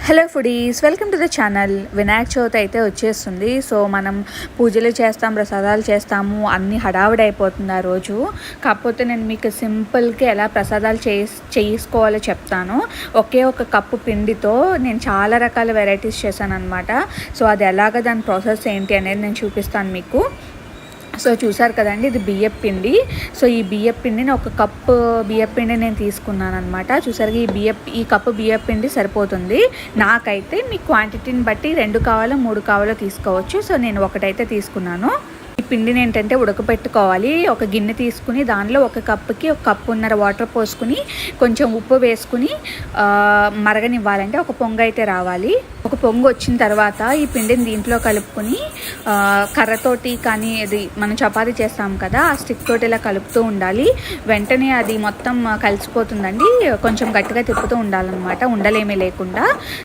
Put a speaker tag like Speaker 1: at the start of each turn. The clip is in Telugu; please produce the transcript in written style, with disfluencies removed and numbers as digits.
Speaker 1: Hello foodies, welcome to the channel. Vinayaka Chavithi అయితే వచ్చేస్తుంది. సో మనం పూజలు చేస్తాం, ప్రసాదాలు చేస్తాము, అన్నీ హడావిడి అయిపోతుంది ఆ రోజు. కాకపోతే నేను మీకు సింపుల్గా ఎలా ప్రసాదాలు చేసుకోవాలో చెప్తాను. ఒకే ఒక కప్పు పిండితో నేను చాలా రకాల వెరైటీస్ చేశాను అనమాట. సో అది ఎలాగ, దాని ప్రాసెస్ ఏంటి అనేది నేను చూపిస్తాను మీకు. సో చూసారు కదండి, ఇది బియ్యపు పిండి. సో ఈ బియ్యపు పిండిని ఒక కప్పు బియ్యపు పిండి నేను తీసుకున్నాను అనమాట. చూసారు, ఈ కప్పు బియ్యపు పిండి సరిపోతుంది నాకైతే. మీ క్వాంటిటీని బట్టి 2 కావాలో 3 కావాలో తీసుకోవచ్చు. సో నేను ఒకటైతే తీసుకున్నాను. ఈ పిండిని ఏంటంటే ఉడకపెట్టుకోవాలి. ఒక గిన్నె తీసుకుని దానిలో ఒక కప్పుకి 1.5 కప్పు వాటర్ పోసుకుని కొంచెం ఉప్పు వేసుకుని మరగనివ్వాలంటే ఒక పొంగు అయితే రావాలి. ఒక పొంగు వచ్చిన తర్వాత ఈ పిండిని దీంట్లో కలుపుకొని కర్రతోటి కానీ, అది మనం చపాతీ చేస్తాం కదా, ఆ స్టిక్ తోటి ఇలా కలుపుతూ ఉండాలి. వెంటనే అది మొత్తం కలిసిపోతుందండి. కొంచెం గట్టిగా తిప్పుతూ ఉండాలన్నమాట, ఉండలేమీ లేకుండా.